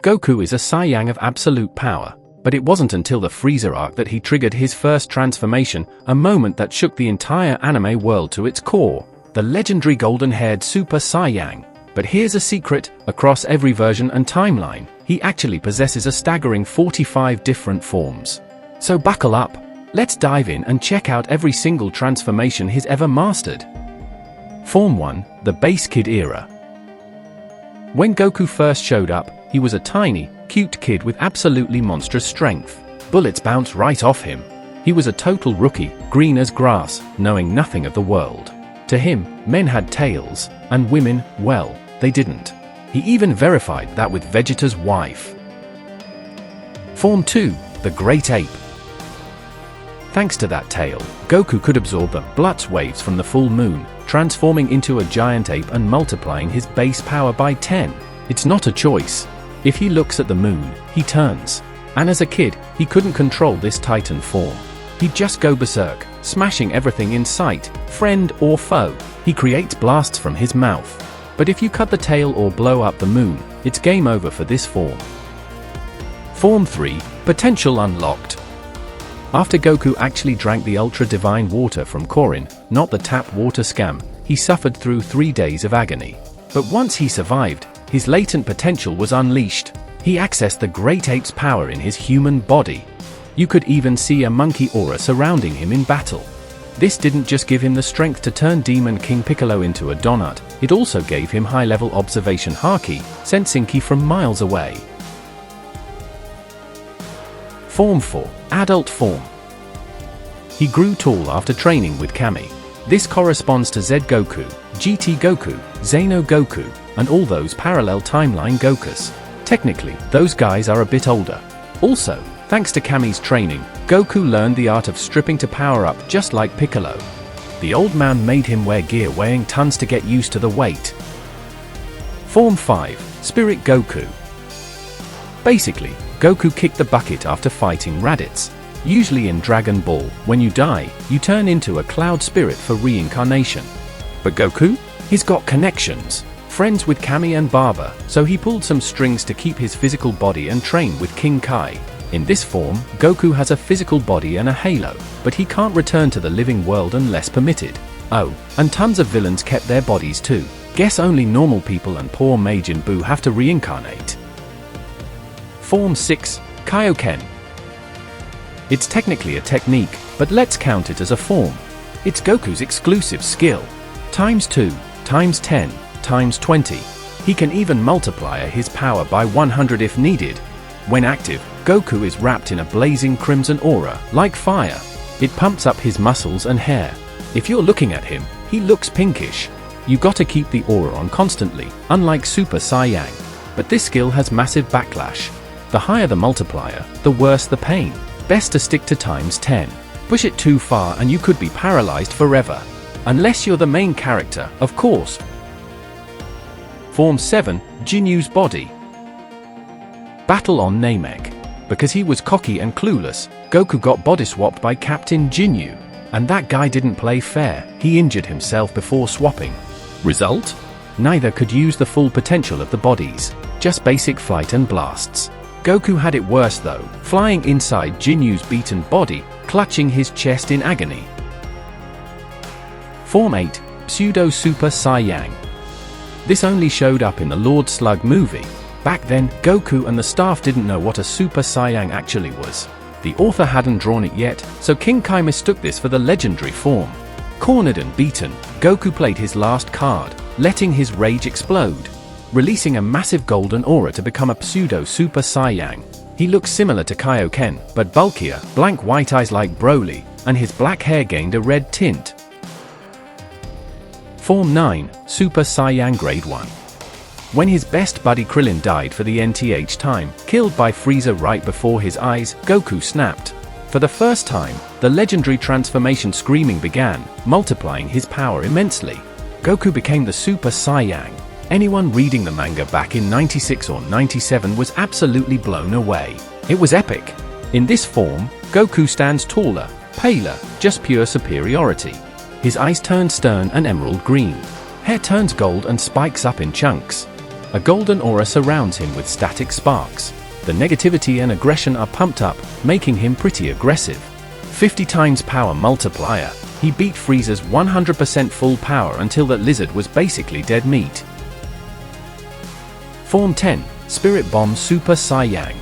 Goku is a Saiyang of absolute power, but it wasn't until the Frieza arc that he triggered his first transformation, a moment that shook the entire anime world to its core, the legendary golden-haired Super Saiyang. But here's a secret: across every version and timeline, he actually possesses a staggering 45 different forms. So buckle up, let's dive in and check out every single transformation he's ever mastered. Form 1, the Base Kid era. When Goku first showed up, he was a tiny, cute kid with absolutely monstrous strength. Bullets bounced right off him. He was a total rookie, green as grass, knowing nothing of the world. To him, men had tails, and women, well, they didn't. He even verified that with Vegeta's wife. Form 2, the Great Ape. Thanks to that tail, Goku could absorb the Blutz waves from the full moon, transforming into a giant ape and multiplying his base power by 10. It's not a choice. If he looks at the moon, he turns. And as a kid, he couldn't control this titan form. He'd just go berserk, smashing everything in sight, friend or foe. He creates blasts from his mouth. But if you cut the tail or blow up the moon, it's game over for this form. Form 3, Potential Unlocked. After Goku actually drank the ultra-divine water from Korin, not the tap water scam, he suffered through 3 days of agony. But once he survived, his latent potential was unleashed. He accessed the Great Ape's power in his human body. You could even see a monkey aura surrounding him in battle. This didn't just give him the strength to turn Demon King Piccolo into a donut, it also gave him high-level observation haki, sensing ki from miles away. Form 4, Adult Form. He grew tall after training with Kami. This corresponds to Z Goku, GT Goku, Xeno Goku, and all those parallel timeline Gokus. Technically, those guys are a bit older. Also, thanks to Kami's training, Goku learned the art of stripping to power up just like Piccolo. The old man made him wear gear weighing tons to get used to the weight. Form 5, Spirit Goku. Basically, Goku kicked the bucket after fighting Raditz. Usually in Dragon Ball, when you die, you turn into a cloud spirit for reincarnation. But Goku? He's got connections. Friends with Kami and Barba, so he pulled some strings to keep his physical body and train with King Kai. In this form, Goku has a physical body and a halo, but he can't return to the living world unless permitted. Oh, and tons of villains kept their bodies too. Guess only normal people and poor Majin Buu have to reincarnate. Form 6, Kaioken. It's technically a technique, but let's count it as a form. It's Goku's exclusive skill. Times 2, times 10, times 20. He can even multiply his power by 100 if needed. When active, Goku is wrapped in a blazing crimson aura, like fire. It pumps up his muscles and hair. If you're looking at him, he looks pinkish. You gotta keep the aura on constantly, unlike Super Saiyang. But this skill has massive backlash. The higher the multiplier, the worse the pain. Best to stick to times 10. Push it too far and you could be paralyzed forever. Unless you're the main character, of course. Form 7, Jinyu's Body. Battle on Namek. Because he was cocky and clueless, Goku got body swapped by Captain Ginyu. And that guy didn't play fair, he injured himself before swapping. Result? Neither could use the full potential of the bodies, just basic flight and blasts. Goku had it worse though, flying inside Jinyu's beaten body, clutching his chest in agony. Form 8, Pseudo Super Saiyang. This only showed up in the Lord Slug movie. Back then, Goku and the staff didn't know what a Super Saiyang actually was. The author hadn't drawn it yet, so King Kai mistook this for the legendary form. Cornered and beaten, Goku played his last card, letting his rage explode, releasing a massive golden aura to become a pseudo Super Saiyang. He looks similar to Kaioken, but bulkier, blank white eyes like Broly, and his black hair gained a red tint. Form 9, Super Saiyan Grade 1. When his best buddy Krillin died for the nth time, killed by Frieza right before his eyes, Goku snapped. For the first time, the legendary transformation screaming began, multiplying his power immensely. Goku became the Super Saiyang. Anyone reading the manga back in 96 or 97 was absolutely blown away. It was epic. In this form, Goku stands taller, paler, just pure superiority. His eyes turn stern and emerald green. Hair turns gold and spikes up in chunks. A golden aura surrounds him with static sparks. The negativity and aggression are pumped up, making him pretty aggressive. 50 times power multiplier. He beat Frieza's 100% full power until that lizard was basically dead meat. Form 10, Spirit Bomb Super Saiyan.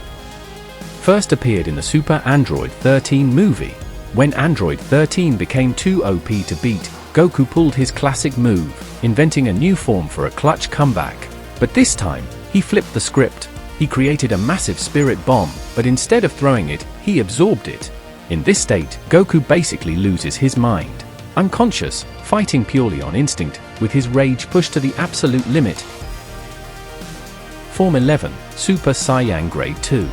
First appeared in the Super Android 13 movie. When Android 13 became too OP to beat, Goku pulled his classic move, inventing a new form for a clutch comeback. But this time, he flipped the script. He created a massive spirit bomb, but instead of throwing it, he absorbed it. In this state, Goku basically loses his mind. Unconscious, fighting purely on instinct, with his rage pushed to the absolute limit. Form 11, Super Saiyan Grade 2.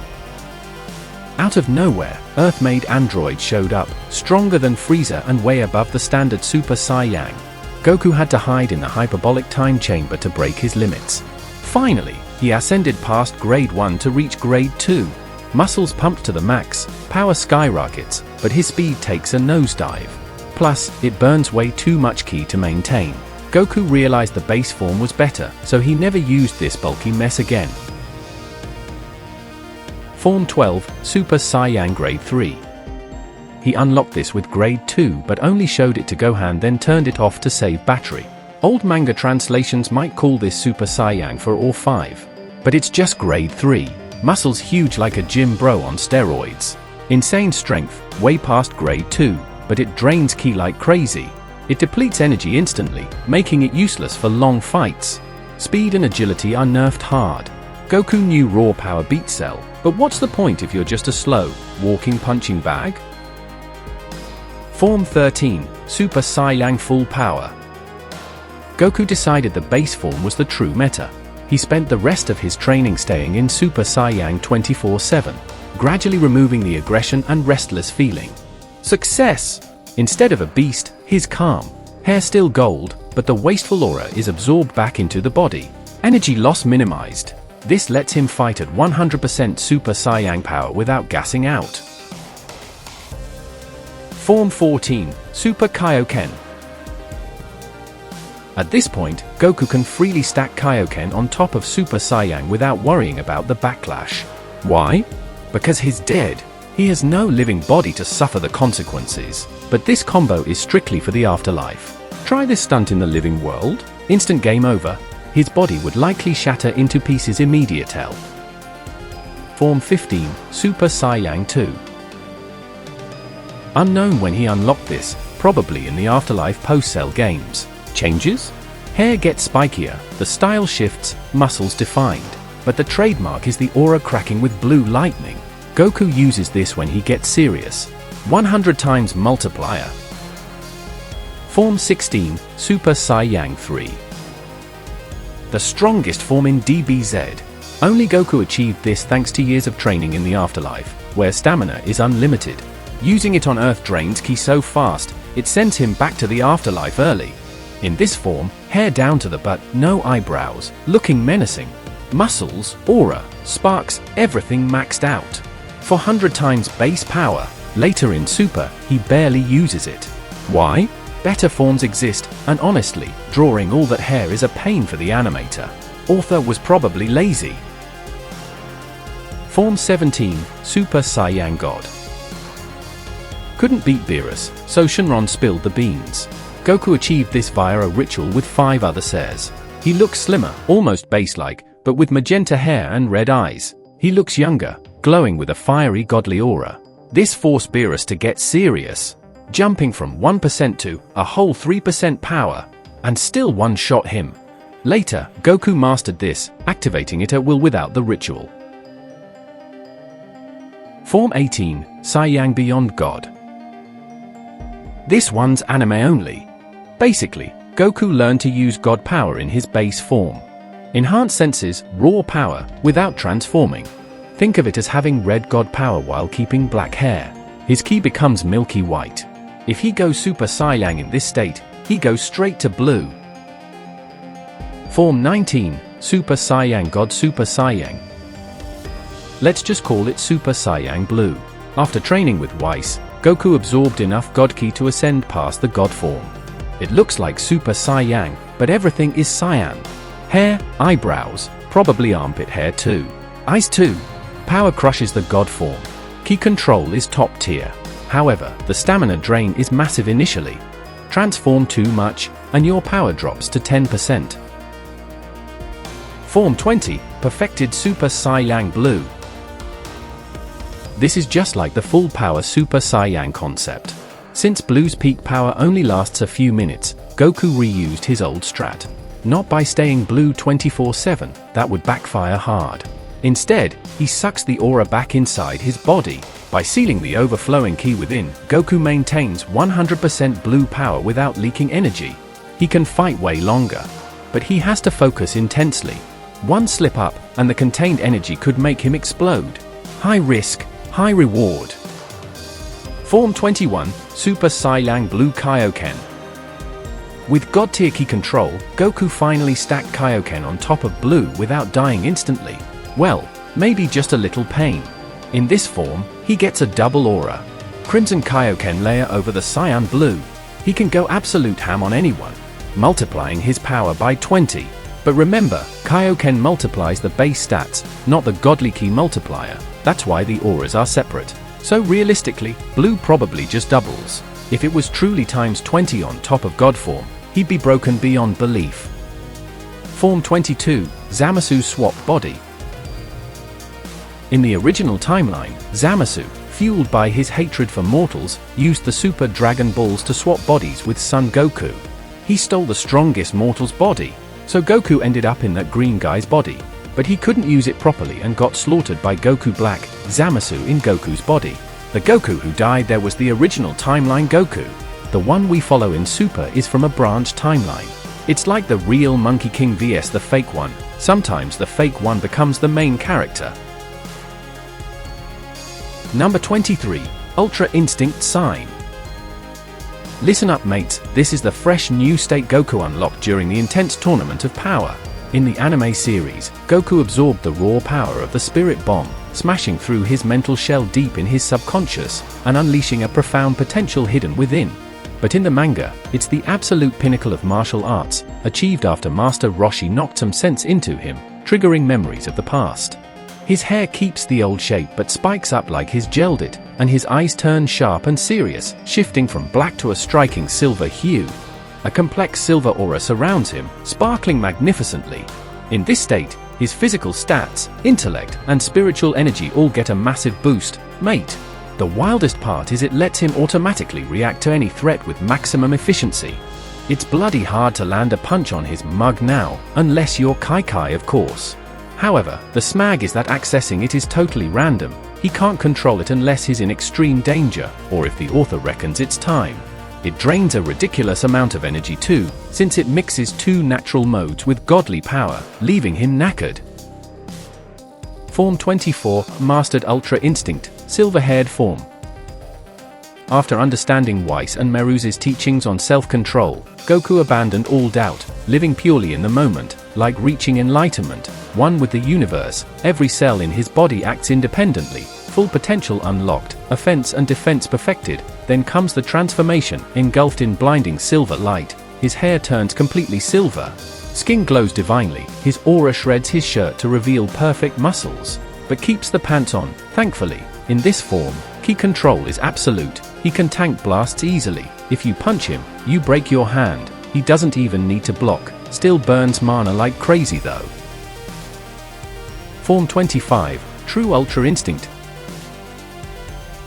Out of nowhere, Earth-made android showed up, stronger than Frieza and way above the standard Super Saiyan. Goku had to hide in the hyperbolic time chamber to break his limits. Finally, he ascended past Grade 1 to reach Grade 2. Muscles pumped to the max, power skyrockets, but his speed takes a nosedive. Plus, it burns way too much ki to maintain. Goku realized the base form was better, so he never used this bulky mess again. Form 12, Super Saiyan Grade 3. He unlocked this with Grade 2 but only showed it to Gohan, then turned it off to save battery. Old manga translations might call this Super Saiyan 4 or 5. But it's just Grade 3. Muscles huge like a gym bro on steroids. Insane strength, way past Grade 2, but it drains ki like crazy. It depletes energy instantly, making it useless for long fights. Speed and agility are nerfed hard. Goku knew raw power beat Cell, but what's the point if you're just a slow, walking punching bag? Form 13, Super Saiyan Full Power. Goku decided the base form was the true meta. He spent the rest of his training staying in Super Saiyan 24/7, gradually removing the aggression and restless feeling. Success! Instead of a beast, he's calm. Hair still gold, but the wasteful aura is absorbed back into the body. Energy loss minimized. This lets him fight at 100% Super Saiyan power without gassing out. Form 14, Super Kaioken. At this point, Goku can freely stack Kaioken on top of Super Saiyan without worrying about the backlash. Why? Because he's dead. He has no living body to suffer the consequences. But this combo is strictly for the afterlife. Try this stunt in the living world. Instant game over. His body would likely shatter into pieces immediately. Form 15, Super Saiyan 2. Unknown when he unlocked this, probably in the afterlife post-Cell games. Changes? Hair gets spikier, the style shifts, muscles defined. But the trademark is the aura cracking with blue lightning. Goku uses this when he gets serious. 100 times multiplier. Form 16, Super Saiyan 3. The strongest form in DBZ. Only Goku achieved this thanks to years of training in the afterlife, where stamina is unlimited. Using it on Earth drains ki so fast, it sends him back to the afterlife early. In this form, hair down to the butt, no eyebrows, looking menacing. Muscles, aura, sparks, everything maxed out. 400 times base power. Later in Super, he barely uses it. Why? Better forms exist, and honestly, drawing all that hair is a pain for the animator. Author was probably lazy. Form 17, Super Saiyan God. Couldn't beat Beerus, so Shenron spilled the beans. Goku achieved this via a ritual with 5 other Sairs. He looks slimmer, almost base-like, but with magenta hair and red eyes. He looks younger, glowing with a fiery godly aura. This forced Beerus to get serious, jumping from 1% to a whole 3% power, and still one-shot him. Later, Goku mastered this, activating it at will without the ritual. Form 18, Saiyan Beyond God. This one's anime only. Basically, Goku learned to use God power in his base form. Enhanced senses, raw power, without transforming. Think of it as having red God power while keeping black hair. His ki becomes milky white. If he goes Super Saiyan in this state, he goes straight to blue. Form 19, Super Saiyan God Super Saiyan. Let's just call it Super Saiyan Blue. After training with Whis, Goku absorbed enough God ki to ascend past the God form. It looks like Super Saiyan, but everything is cyan. Hair, eyebrows, probably armpit hair too. Ice 2. Power crushes the God form. Ki control is top tier. However, the stamina drain is massive initially. Transform too much, and your power drops to 10%. Form 20. Perfected Super Saiyan Blue. This is just like the full power Super Saiyan concept. Since Blue's peak power only lasts a few minutes, Goku reused his old strat. Not by staying blue 24/7, that would backfire hard. Instead, he sucks the aura back inside his body. By sealing the overflowing ki within, Goku maintains 100% blue power without leaking energy. He can fight way longer, but he has to focus intensely. One slip up, and the contained energy could make him explode. High risk, high reward. Form 21, Super Saiyan Blue Kaioken. With God tier ki control, Goku finally stacked Kaioken on top of Blue without dying instantly. Well, maybe just a little pain. In this form, he gets a double aura. Crimson Kaioken layer over the Cyan Blue. He can go absolute ham on anyone, multiplying his power by 20. But remember, Kaioken multiplies the base stats, not the godly ki multiplier. That's why the auras are separate. So realistically, Blue probably just doubles. If it was truly times 20 on top of God form, he'd be broken beyond belief. Form 22, Zamasu Swap Body. In the original timeline, Zamasu, fueled by his hatred for mortals, used the Super Dragon Balls to swap bodies with Son Goku. He stole the strongest mortal's body, so Goku ended up in that green guy's body. But he couldn't use it properly and got slaughtered by Goku Black, Zamasu in Goku's body. The Goku who died there was the original timeline Goku. The one we follow in Super is from a branch timeline. It's like the real Monkey King vs the fake one. Sometimes the fake one becomes the main character. Number 23, Ultra Instinct Sign. Listen up mates, this is the fresh new state Goku unlocked during the intense Tournament of Power. In the anime series, Goku absorbed the raw power of the Spirit Bomb, smashing through his mental shell deep in his subconscious, and unleashing a profound potential hidden within. But in the manga, it's the absolute pinnacle of martial arts, achieved after Master Roshi knocked some sense into him, triggering memories of the past. His hair keeps the old shape but spikes up like he's gelled it, and his eyes turn sharp and serious, shifting from black to a striking silver hue. A complex silver aura surrounds him, sparkling magnificently. In this state, his physical stats, intellect, and spiritual energy all get a massive boost, mate. The wildest part is it lets him automatically react to any threat with maximum efficiency. It's bloody hard to land a punch on his mug now, unless you're Kai, of course. However, the smag is that accessing it is totally random. He can't control it unless he's in extreme danger, or if the author reckons it's time. It drains a ridiculous amount of energy too, since it mixes two natural modes with godly power, leaving him knackered. Form 24, Mastered Ultra Instinct, Silver-Haired Form. After understanding Whis and Meru's teachings on self-control, Goku abandoned all doubt, living purely in the moment, like reaching enlightenment, one with the universe. Every cell in his body acts independently, full potential unlocked, offense and defense perfected. Then comes the transformation, engulfed in blinding silver light. His hair turns completely silver. Skin glows divinely, his aura shreds his shirt to reveal perfect muscles, but keeps the pants on, thankfully. In this form, ki control is absolute. He can tank blasts easily. If you punch him, you break your hand. He doesn't even need to block, still burns mana like crazy though. Form 25, True Ultra Instinct.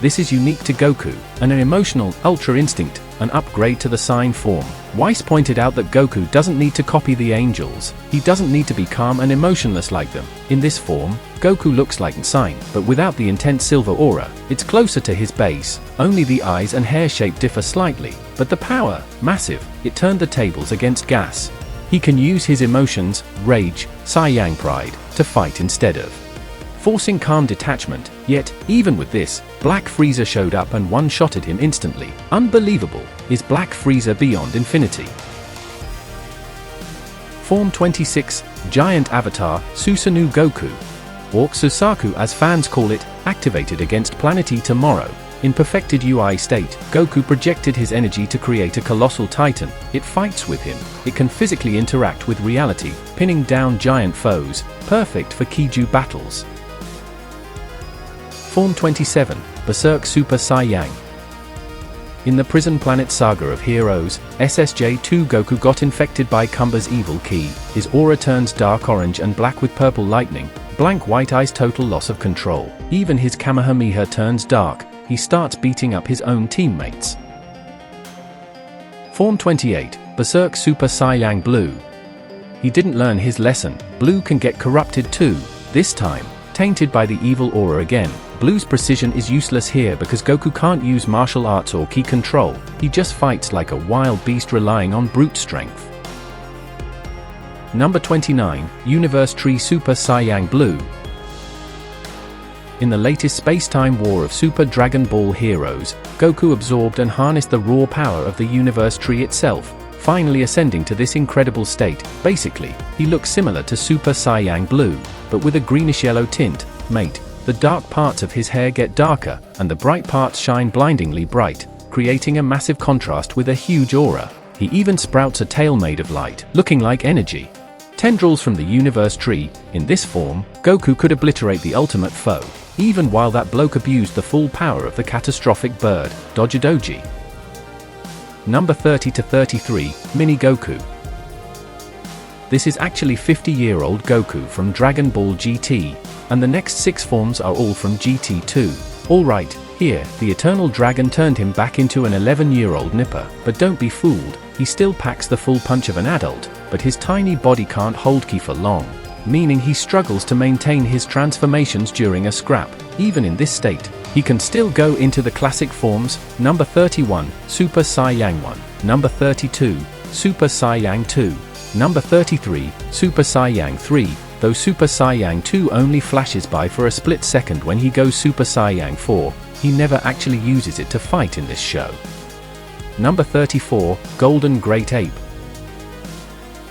This is unique to Goku, and an emotional Ultra Instinct, an upgrade to the Sign form. Whis pointed out that Goku doesn't need to copy the angels. He doesn't need to be calm and emotionless like them. In this form, Goku looks like Sign, but without the intense silver aura. It's closer to his base. Only the eyes and hair shape differ slightly, but the power, massive. It turned the tables against Gas. He can use his emotions, rage, Saiyang pride, to fight instead of forcing calm detachment. Yet, even with this, Black Frieza showed up and one-shotted him instantly. Unbelievable. Is Black Frieza beyond infinity? Form 26, Giant Avatar, Susanoo Goku. Or Susaku as fans call it, activated against Planety tomorrow. In perfected UI state, Goku projected his energy to create a colossal titan. It fights with him. It can physically interact with reality, pinning down giant foes, perfect for Kiju battles. Form 27, Berserk Super Saiyang. In the Prison Planet Saga of Heroes, SSJ-2 Goku got infected by Kumba's evil ki. His aura turns dark orange and black with purple lightning, blank white eyes, total loss of control. Even his Kamehameha turns dark. He starts beating up his own teammates. Form 28, Berserk Super Saiyang Blue. He didn't learn his lesson. Blue can get corrupted too, this time, tainted by the evil aura again. Blue's precision is useless here because Goku can't use martial arts or ki control. He just fights like a wild beast relying on brute strength. Number 29, Universe Tree Super Saiyang Blue. In the latest space-time war of Super Dragon Ball Heroes, Goku absorbed and harnessed the raw power of the Universe Tree itself, finally ascending to this incredible state. Basically, he looks similar to Super Saiyang Blue, but with a greenish-yellow tint, mate. The dark parts of his hair get darker, and the bright parts shine blindingly bright, creating a massive contrast with a huge aura. He even sprouts a tail made of light, looking like energy. Tendrils from the Universe Tree. In this form, Goku could obliterate the ultimate foe, even while that bloke abused the full power of the catastrophic bird, Dojidoji. Number 30 to 33, Mini Goku. This is actually 50-year-old Goku from Dragon Ball GT, and the next 6 forms are all from GT2. Alright, here, the Eternal Dragon turned him back into an 11-year-old nipper, but don't be fooled, he still packs the full punch of an adult, but his tiny body can't hold ki for long, meaning he struggles to maintain his transformations during a scrap. Even in this state, he can still go into the classic forms. Number 31, Super Saiyang 1, number 32, Super Saiyang 2, number 33, Super Saiyang 3, though Super Saiyang 2 only flashes by for a split second when he goes Super Saiyang 4, he never actually uses it to fight in this show. Number 34, Golden Great Ape.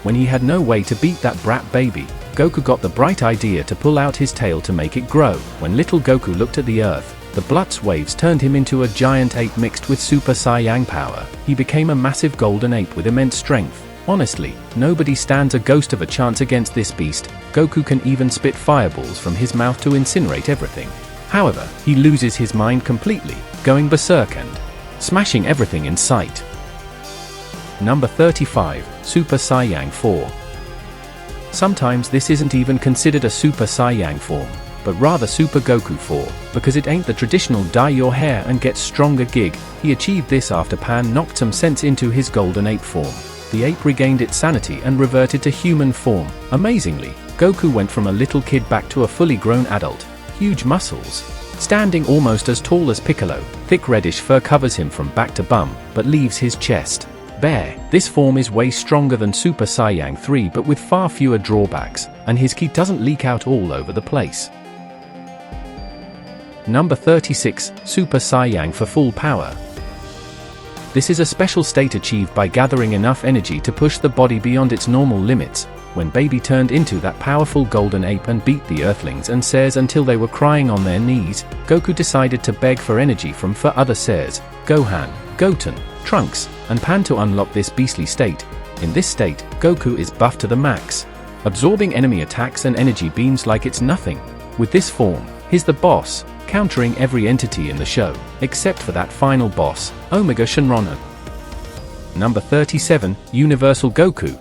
When he had no way to beat that brat baby, Goku got the bright idea to pull out his tail to make it grow. When little Goku looked at the earth, the Blutz waves turned him into a giant ape mixed with Super Saiyang power. He became a massive golden ape with immense strength. Honestly, nobody stands a ghost of a chance against this beast. Goku can even spit fireballs from his mouth to incinerate everything. However, he loses his mind completely, going berserk and smashing everything in sight. Number 35, Super Saiyang 4. Sometimes this isn't even considered a Super Saiyang form, but rather Super Goku 4, because it ain't the traditional dye your hair and get stronger gig. He achieved this after Pan knocked some sense into his golden ape form. The ape regained its sanity and reverted to human form. Amazingly, Goku went from a little kid back to a fully grown adult. Huge muscles. Standing almost as tall as Piccolo, thick reddish fur covers him from back to bum, but leaves his chest bare. This form is way stronger than Super Saiyang 3 but with far fewer drawbacks, and his ki doesn't leak out all over the place. Number 36, Super Saiyang for full power. This is a special state achieved by gathering enough energy to push the body beyond its normal limits. When Baby turned into that powerful golden ape and beat the Earthlings and Saiyans until they were crying on their knees, Goku decided to beg for energy from 4 other Saiyans, Gohan, Goten, Trunks, and Pan to unlock this beastly state. In this state, Goku is buffed to the max, absorbing enemy attacks and energy beams like it's nothing. With this form, he's the boss, countering every entity in the show, except for that final boss, Omega Shenron. Number 37, Universal Goku.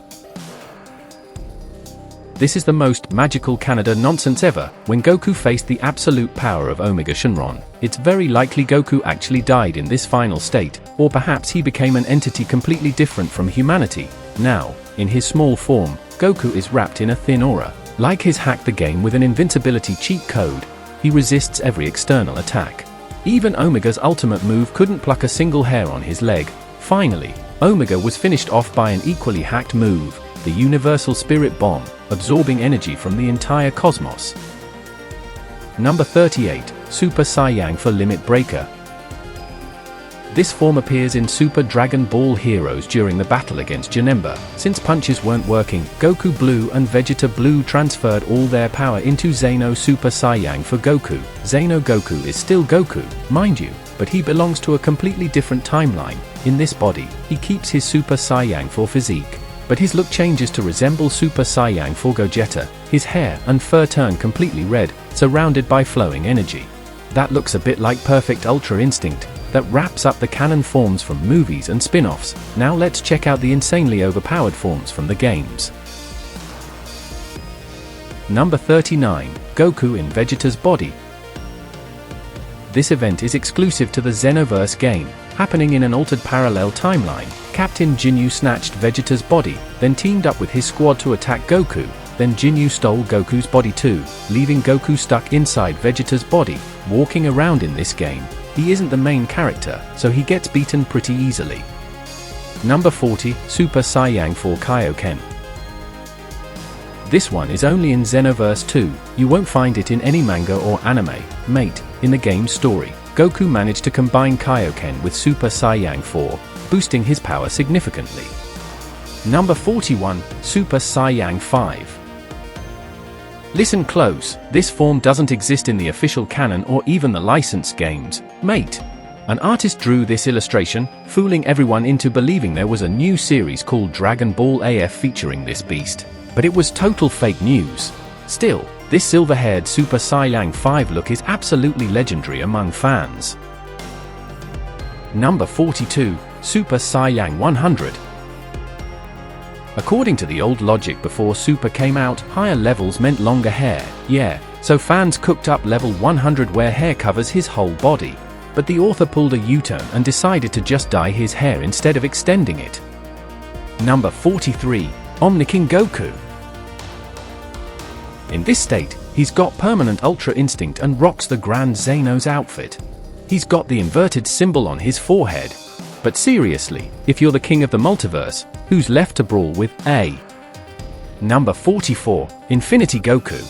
This is the most magical Canada nonsense ever. When Goku faced the absolute power of Omega Shenron, it's very likely Goku actually died in this final state, or perhaps he became an entity completely different from humanity. Now, in his small form, Goku is wrapped in a thin aura. Like his hack the game with an invincibility cheat code, he resists every external attack. Even Omega's ultimate move couldn't pluck a single hair on his leg. Finally, Omega was finished off by an equally hacked move, the Universal Spirit Bomb, absorbing energy from the entire cosmos. Number 38, Super Saiyang for Limit Breaker. This form appears in Super Dragon Ball Heroes during the battle against Janemba. Since punches weren't working, Goku Blue and Vegeta Blue transferred all their power into Xeno Super Saiyang for Goku. Xeno Goku is still Goku, mind you, but he belongs to a completely different timeline. In this body, he keeps his Super Saiyan 4 physique, but his look changes to resemble Super Saiyan 4 Gogeta. His hair and fur turn completely red, surrounded by flowing energy. That looks a bit like Perfect Ultra Instinct. That wraps up the canon forms from movies and spin-offs. Now let's check out the insanely overpowered forms from the games. Number 39. Goku in Vegeta's body. This event is exclusive to the Xenoverse game, happening in an altered parallel timeline. Captain Ginyu snatched Vegeta's body, then teamed up with his squad to attack Goku. Then Ginyu stole Goku's body too, leaving Goku stuck inside Vegeta's body. Walking around in this game, he isn't the main character, so he gets beaten pretty easily. Number 40. Super Saiyan 4 Kaioken. This one is only in Xenoverse 2, you won't find it in any manga or anime. Mate, in the game's story, Goku managed to combine Kaioken with Super Saiyan 4, boosting his power significantly. Number 41. Super Saiyan 5. Listen close, this form doesn't exist in the official canon or even the licensed games. Mate, an artist drew this illustration, fooling everyone into believing there was a new series called Dragon Ball AF featuring this beast. But it was total fake news. Still, this silver-haired Super Saiyan 5 look is absolutely legendary among fans. Number 42. Super Saiyan 100. According to the old logic before Super came out, higher levels meant longer hair, yeah, so fans cooked up level 100 where hair covers his whole body. But the author pulled a U-turn and decided to just dye his hair instead of extending it. Number 43. Omniking Goku. In this state, he's got permanent Ultra Instinct and rocks the Grand Xenos outfit. He's got the inverted symbol on his forehead. But seriously, if you're the king of the multiverse, who's left to brawl with? A. Number 44. Infinity Goku.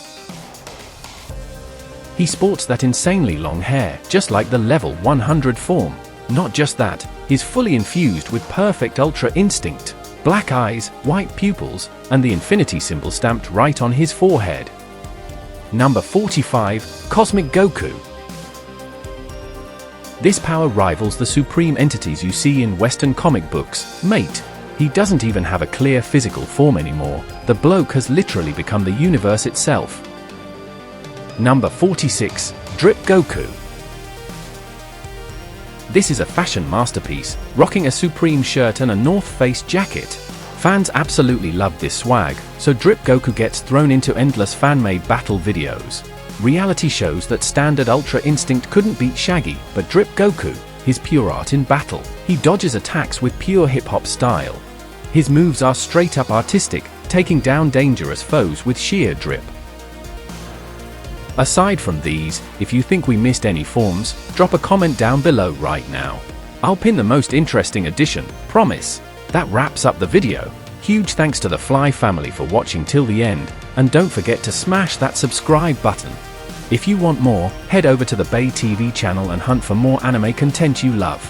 He sports that insanely long hair, just like the level 100 form. Not just that, he's fully infused with perfect Ultra Instinct, black eyes, white pupils, and the infinity symbol stamped right on his forehead. Number 45. Cosmic Goku. This power rivals the supreme entities you see in Western comic books. Mate, he doesn't even have a clear physical form anymore. The bloke has literally become the universe itself. Number 46. Drip Goku. This is a fashion masterpiece, rocking a Supreme shirt and a North Face jacket. Fans absolutely love this swag, so Drip Goku gets thrown into endless fan-made battle videos. Reality shows that standard Ultra Instinct couldn't beat Shaggy, but Drip Goku, his pure art in battle. He dodges attacks with pure hip-hop style. His moves are straight-up artistic, taking down dangerous foes with sheer drip. Aside from these, if you think we missed any forms, drop a comment down below right now. I'll pin the most interesting addition, promise. That wraps up the video. Huge thanks to the Fly family for watching till the end, and don't forget to smash that subscribe button. If you want more, head over to the Bay TV channel and hunt for more anime content you love.